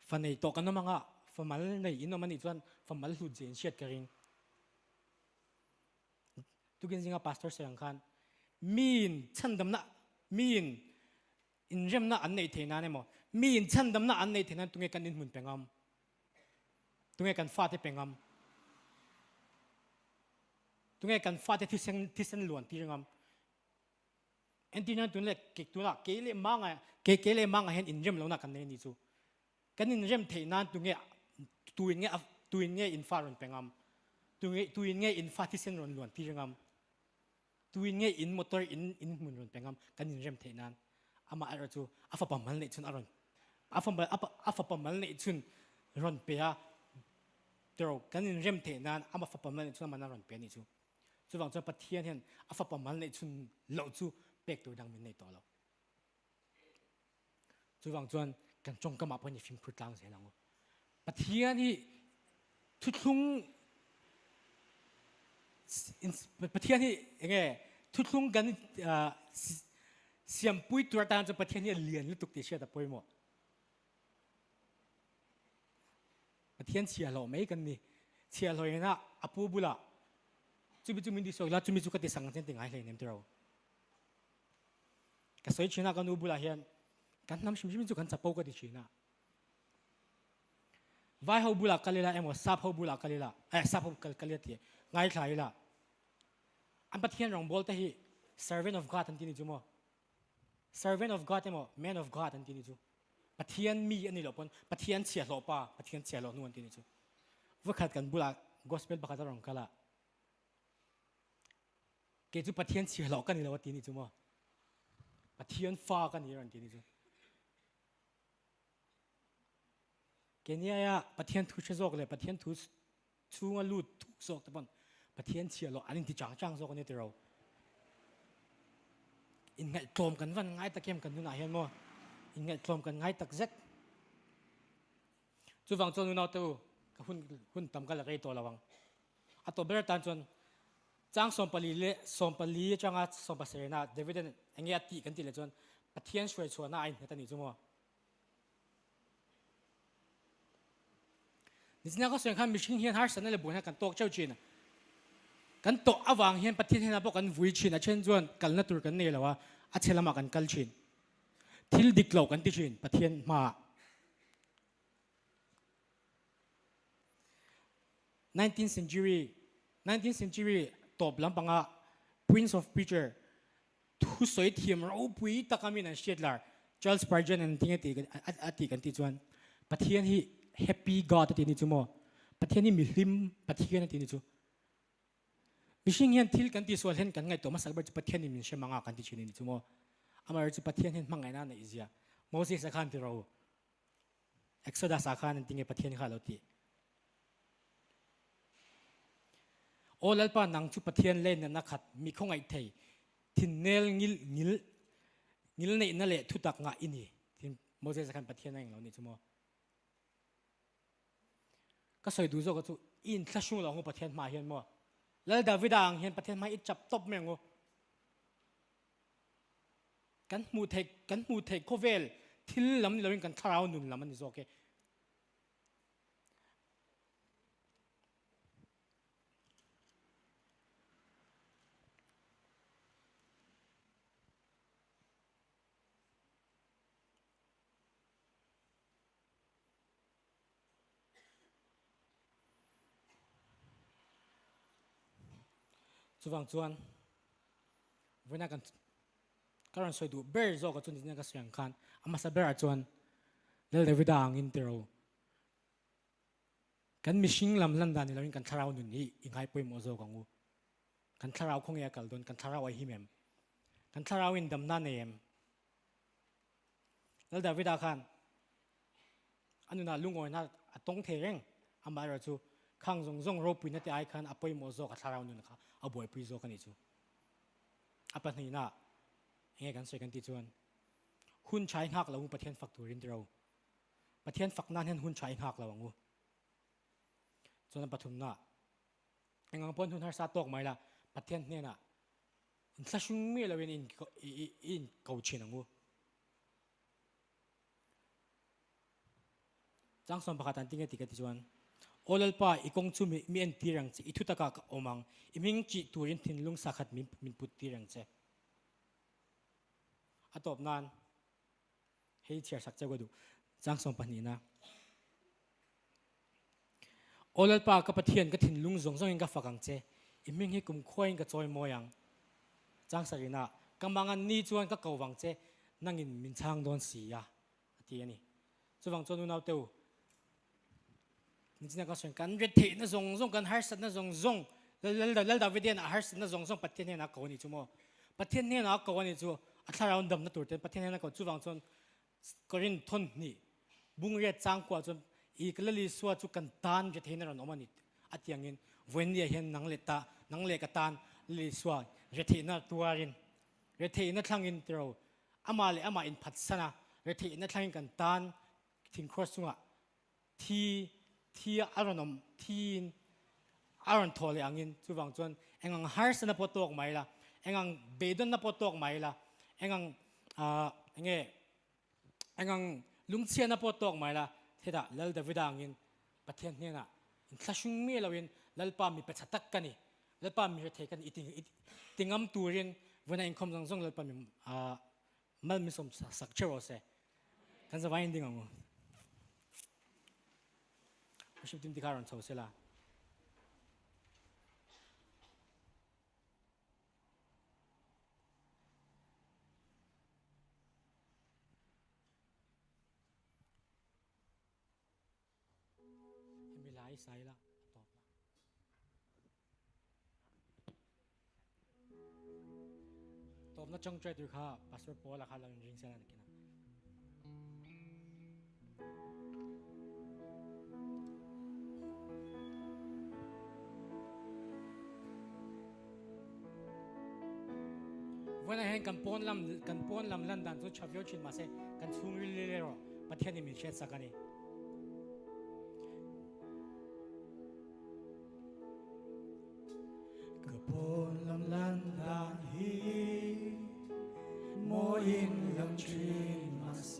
ฟันในตัวกันน้ำมันอ่ะฟันมัลในอินน้ำมันนี่ส่วนฟันมัลหุ่นเจียนเชียดกระริงทุกคนจริงๆพาสเตอร์เสียงคันมีนฉันดำน่ะมีนอินเรมน่ะอันในเทน่าเนี่ยมั้งมีนฉันดำน่ะอันในเทน่าตรงนี้กันอินหุ่นเป็นงามตรงนี้กันฟาดที่เป็นงามตรงนี้กันฟาดที่เส้นล้วนที่งามเอ็นที่นั่นตัวนี้เก่งตัวน่ะเกลี่ยมังไงเลี่ยมังไงเห็นอินเรมแล้วน่ะกันในนี้จู่กันอินเรมเทน่าตรงนี้ตัวนี้อินฟาดเป็นงามตัวนี้อินฟาดที่เส้นล้วนที่งามตัวนี้อินมอเตอร์อินมุนรอนเป็นงามกันอินเรมเทนันอามาอะไรจู่อาฟับมันเลยชุนอารอนอาฟับมันเลยชุนรอนเปียเดี๋ยวกันอินเรมเทนันอามาฟับมันเลยชุนมันรอนเปียนี่จู่จู่ฟังจู่ประเทศเห็นอาฟับมันเลยชุนเหล่าจู่เป็กตัวดังมินในตัวเราจู่ฟังจู่กันจงกระมาพอนี่ฟิล์มพูดต่างเสียงเราประเทศนี้ทุกทุ่งประเทศนี้ยังไงทุกทุ่งกันเสียมปุ้ยตัวตามจะประเทศนี้เลียนหรือตุกติเชียแต่ปุ้ยหมดประเทศเชียเราไม่กันนี่เชียเราเนี่ยนะอปูบุละจุบิจุมินดิโซแล้วจุมิจุกติสังเกตติงไงเลยเนี่ยเราก็สวยชีน่ากันอุบุละเฮียนกันน้ำชิมจุกันจะปูกันดิชีน่าไว้เขาบุละกันเลยละเอ็มว่าซับเขาบุละกันเลยละซับเขากันเลยที่ง่ายขายละอันประเทศรองบอลแต่ที่ servant of God อันที่นี่จู่มั้ง servant of God เอ็มว่า man of God อันที่นี่จู่ประเทศมีอันนี้หรอปนประเทศเสียหลอป้าประเทศเสียหลอนู่นอันที่นี่จู่ว่าขัดกันบุละ gospel ประกาศรองกันละเกี่ยวกับประเทศเสียหลอกันนี่แล้วอันที่นี่จู่มั้งประเทศฟ้ากันนี่อันที่นี่จู่เกี่ยนี่อะประเทศทุกเชื้อโรคเลยประเทศทุกช่วงลูดทุกโรคแต่ปนประเทศเชียร์เราอันนี้ที่จ้างโซกันนี่ที่เราอินไงโจมกันวันไงตะเกียมกันดูหน่าเห็นมั้ยอินไงโจมกันไงตักเซ็ตจู่ฟังจนนู่นเอาตัวกับหุ่นต่ำกันละไรตัวระวังอัตโตเบอร์ตันจนจ้างสมปลีจ้างสมปัสเซน่าเดวิดเนี่ยอันนี้ตีกันตีเลยจนประเทศช่วยชวนน่าไอ้เนี่ยตอนนี้จู่มั้งนี่สินะก็ส่วนข้ามมิชิงเฮียนฮาร์สันนั่นแหละบุญให้กันโตเจ้าจีนกันโตอวังเฮียนประเทศให้นับกันวุ่ยชินเช่นจวนกันนัตุรกันนี่แหละว่าอัจฉริยะกันกัลชินทิลดิกเหล่ากันที่ชินประเทศมา 19th century ตบลำปังอ่ะ Prince of Preacher ทุสวยเทียมเราปุยตะกามินันเชียดลาร์ Charles Spurgeon อันที่กันที่จวนประเทศที่ Happy God ที่นี่จู่มั้งประเทศนี้มีหิมประเทศนั้นที่นี่จู่มิชิงเฮียนทิลกันที่ส่วนเห็นกันไงตัวมาสักแบบประเทศนี้มีเชื่อมังอากันที่ชินนี่จู่มั้งอามาร์จู่ประเทศเห็นมังไงนั่นนี่สิอะโมเสสสักขันที่เรา Exodus akhan an tinge pathian kha lo ti olalpa nang chu pathian len na khat mi khongai thei thinel ngil nei na le thutak nga ini tin Moses khan pathian ang lo ni chumo ka soi du zo ka chu in thlashu lo ngo pathian ma hian mo lal David ang hian pathian ma I chap top mengo kan mu thei khovel thil lam lo rin kan tharau nun lam ani zo ke chuwang chuan vena kan karon soi du ber zo ka chun ni ka siang khan ama sa ber chuan lel David ang in tero kan mishing lam lan dan ni lo kan tharau nun ni ingai poi mo zo ka ngu kan tharau khong ya kal don kan tharau ai himem kan tharau in dam na nem lel David a khan anu na lungoi na atong thereng ama ra chu khang zong ro pui na te ai khan apoi mo zo ka tharau nun kha aboi pui zo ka ni chu apa ni na nghe kan soi kan ti chuan hun chai ngak lo pathian fak turin tero pathian fak nan hen hun chai ngak lo angu chuan pathum na engang pon hun har sa tok mai la pathian ne na in thlashung mi lo in ko chin angu chang som pakhat an tinge ti ka ti chuan olal pa ikong chu mi en tirang chi ithutaka ka omang iming chi turin thinlung sakhat min put tirang che atop nan hei chiar sak chago du chang som pani na olal pa ka pathian ka thinlung zong ka fakang che iming hi kum khoing ka choi moyang chang sarina kamangan ni chuan ka kawang che nangin min chang don si ya ati ani chuwang chonu nau teu Nina ka swen kan rete na zong kan harsat na zong lal Davidian a harsat na zong pathian ne na ko ni chumo pathian ne na ko ni chu athara undam na turten pathian ne na ko chuwang chon korin thon ni bungre chang kwa chon I kalali suwa chu kan tan je theina ron omani atiangin voindia hian nang le ka tan li suwa je theina tuarin re theina thlangin tero ama in phatsana re theina thlangin kan tan thing cross sunga thi aronom thin aron thole angin chuwang chon engang harsana potok maila engang bedon na potok maila engang lungchia na potok maila theda lal David angin pathian ne na in thlashung mi lawin lalpa mi pachatak kani lalpa mi the kan tingam turin vena in khom zong lalpa mi mal mi som sak chero se kan za wain ding angu worship team dikaron so sela milai sai la top na chong trai tu kha pastor Paul la kha lang ring sela nikinaวันนั้นกันปอนลำลันดันสุดชอบยอดชินมาเสกันทุ่งวิลเล่ร์ประเทศนี้มีเช็ดสักกันนี่กับปอนลำลันดันฮีโมอินลำชินมาเส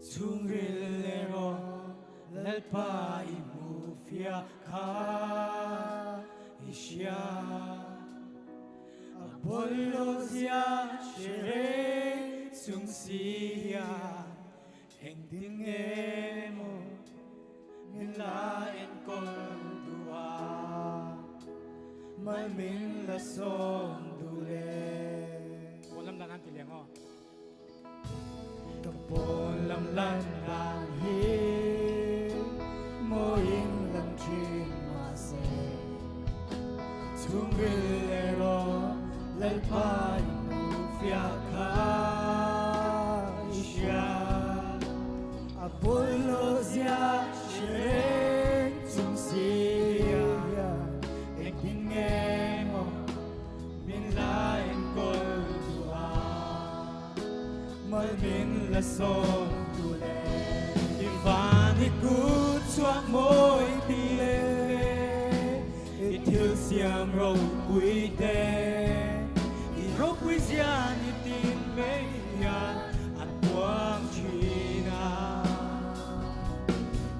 ทุ่งวิลเล่ร์เลลปาอิมูฟิอาคาอิชยาBolozia shere sungsia engdingemo mila en koldua malmin la son dule polam lan han tilengo kapolam lan lan hi moin lam chin mase tungilero lalpai mufia kaisha lo zia chen chung sia ek tin nghe mo min la en kol dua mal min la so tu le divani ku chuak moi ti le i thiu siam ro quy te i ro quy zia ni tin me ya an quang china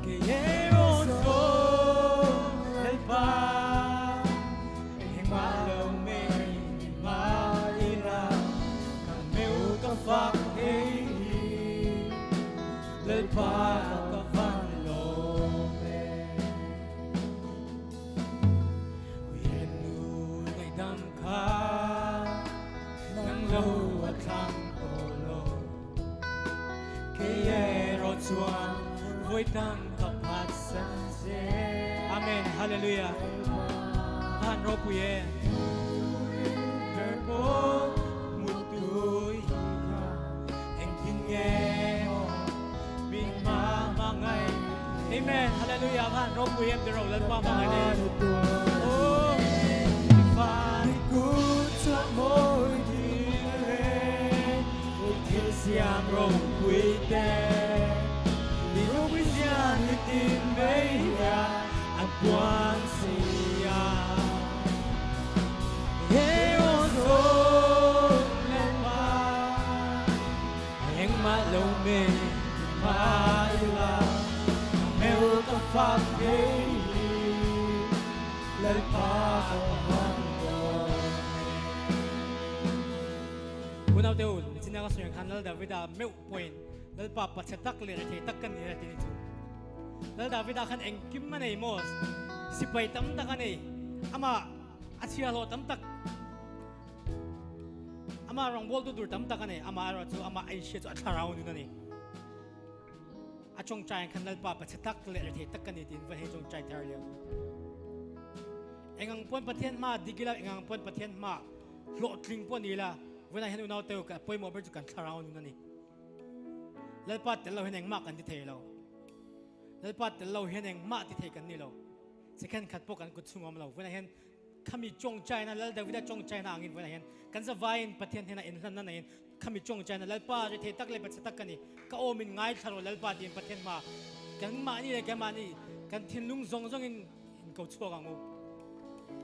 que llevo so el pa en malo me ma ila kan meu ka fa e el pa ka fa lo me we nu ngai dam kha nang lo wa thang to lo que ero chuan voi tang ka phat san se amen hallelujah han ro pu ye verbo mutui en tin nghe min ma mangai amen hallelujah han ro pu ye de ro lan pa mangai ne oh fa ku cha moi di le o ti siam ro quy te di ro quy sia ni tin me ya an quan sia he o so le pa en ma lo me ma ila me o ka fa ke le pa Unau teu sina ka suyang kanal Davida meu point dal pa pachatak le the takkan ni tin chu dal Davida khan engkim manei mos sipai tam takanei ama achia lo tam tak ama rong bol tu dur tam takanei ama ro chu ama ai she chu atharau nu nani achong chai khan dal pa pachatak le the takkan ni tin va he chong chai thar le engang pon pathian ma digila engang pon pathian ma lo tling pon ni laวันนั้นเห็นอุณาเตอร์กับป่วยหมอเป็นจุกันคาราวนู่นนี่แล้วปัดแต่เราเห็นเองมากกันที่เทเราแล้วปัดแต่เราเห็นเองมากที่เทกันนี่เราจะแค่ขัดพวกกันกุศลงอมเราวันนั้นเห็นขมิจงใจนะแล้วเดวิดจงใจนะอังอินวันนั้นเห็นกันจะวายน์ประเทศเห็นอินนั่นนั่นเองขมิจงใจนะแล้วป้าจะเทตักเลยปัจจุบันกันนี่ก็โอมินง่ายทารุแล้วป้าดีนประเทศมากันมานี่เลยกันมานี่กันทิ้งลุงซงอินเขาชั่วกันงู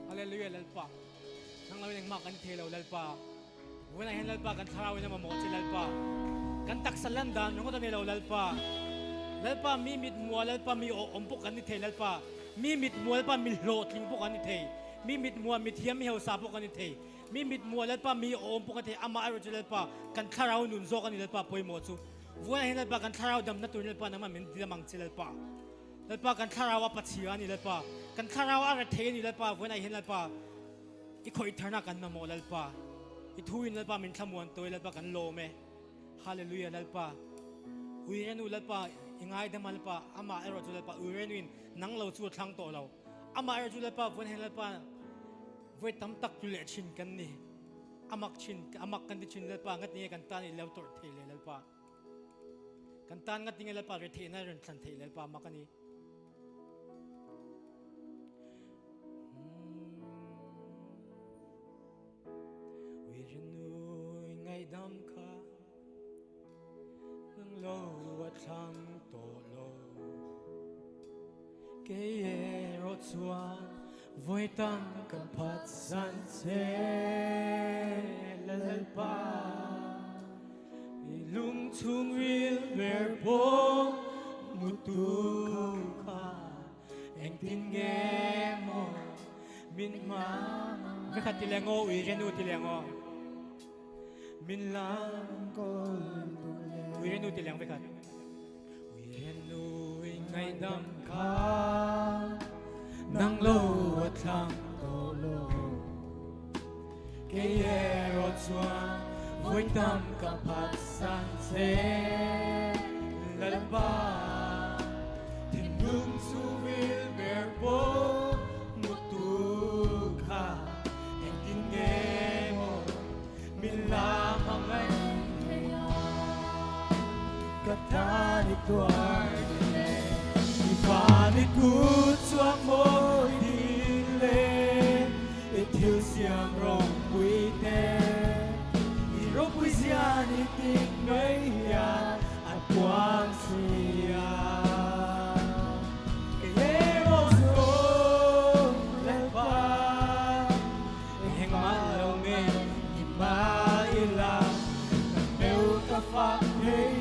อะไรเรื่อยแล้วป้าทั้งเราเองมากกันเทเราแล้วป้าวันนั้นเห็นลัลปากันทาราวินามาหมดที่ลัลปากันตักสลันดานน้องก็ตอนนี้เราลัลปามีมิดมัวลัลปามีอมปุกันนี่เทลัลปามีมิดมัวลัลปามีโหลดลิงปุกันนี่เทมีมิดมัวมีเทียมมีเฮาซาปุกันนี่เทมีมิดมัวลัลปามีอมปุกันเทอามาอารจุลัลปากันทาราวินุนโซกันนี่ลัลปาป่วยหมดซูวันนั้นเห็นลัลปากันทาราดำนัตุลัลปานั่งมาเหม็นดีดมังที่ลัลปากันทาราวปัจฉิวนี่ลัลปากันทาราวอะไรเทนี่ลัลปาวันนั้นเห็นลัลปาอีกคนอิทธานากันมาหมดลัลปาอิทุยนัลปามินขมวนตัวนัลปากันโลเมฮาเลลูยานัลปาอุยเรนูนัลปายังไงเดมัลปาอามาเอรจูนัลปาอุยเรนูนังเราจูทั้งตัวเราอามาเอรจูนัลปาวันเห็นนัลปาวันตั้มตักจุเลชินกันนี่อามักกันที่ชินนัลปางัดนี่กันตานี่เลวตัวเทเลนัลปากันตางัดนี่นัลปาเรเทน่าเรนทันเทนัลปามักกันนี่ดำขานังโลวัดทางโตโลเกยรถสวนไว้ตั้งกับพัดสันเซลลปาลุงทุ่งวิลเบร์โบมุตุขาเอ็งตินเกมมินมาไม่ขัดติเลงโอวิเรนูติเลงโอมินลางก็วิเรนูติเลียงไปกันวิเรนูไงดำขานังโลวัดทางโตโลเกยรถสวนไว้ตั้มกับพัดสันเซลัลปาทิ้งลุงสูวิลเบร์โบมุตุขาเอ็งตินเกโมมินลาKatani tuar 飞扬，爱光是呀。耶和华来吧，heng malo me imaila, meu ka fa hei,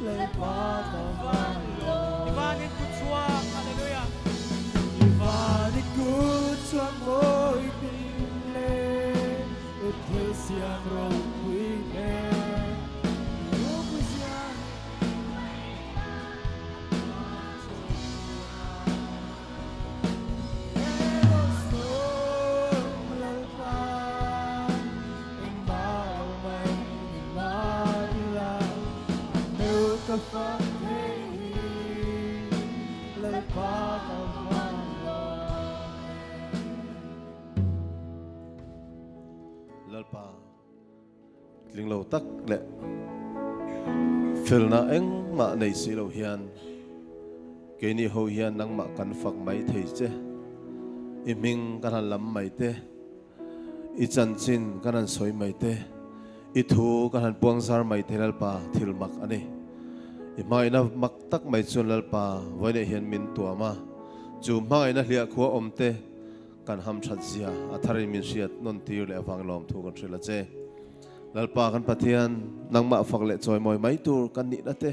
lai ba ka fa lo. Ivanit kutswa, hallelujah. Ivanit kutswa mo ipinle, etesian ro kuine. Lalpa ling lo tak le phil na eng ma nei si lo hian ke ni ho hian nang ma kan fak mai thei che i ming kan lam mai te i chan chin kan soi mai te i thu kan puang zar mai te lalpa thil mak ani i mai na mak tak mai chun lalpa vai ne hian min tua ma chu mai na hlia khuwa om te kan ham that zia athari min siat non tir le awang lom thu kan thrila che lalpa kan pathian nangma fak le choi moi mai tur kan ni na te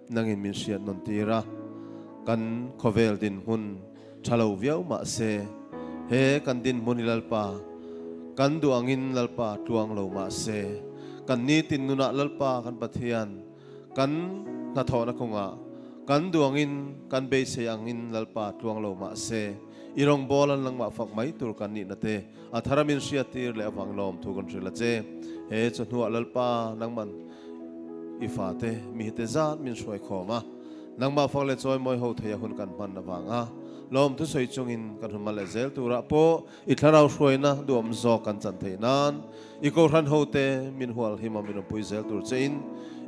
nangin min siat non tira kan khovel din hun thalo viau ma se he kan din muni lalpa kan duangin lalpa tuang lo ma se kan ni tin nuna lalpa kan pathian kan na thona konga kan duangin kan be se angin lalpa tuang lo ma se irong bolan lang ma fak mai tur kan ni na te atharamin siatir le awang lom thu kan thrila che he chu nuwa lalpa nangman ifate mi te zat min soi khoma nangma fak le choi moi ho theya hun kan man na wanga lom thu soi chungin kan hun male zel tura po i tharau hroina duam zo kan chan theinan i ko ran ho te min hual hima min pui zel tur chein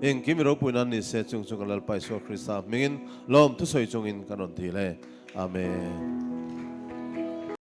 eng kim ro puinan ni se chung chung lalpa so krista mingin lom thu soi chungin kan on thi le amen.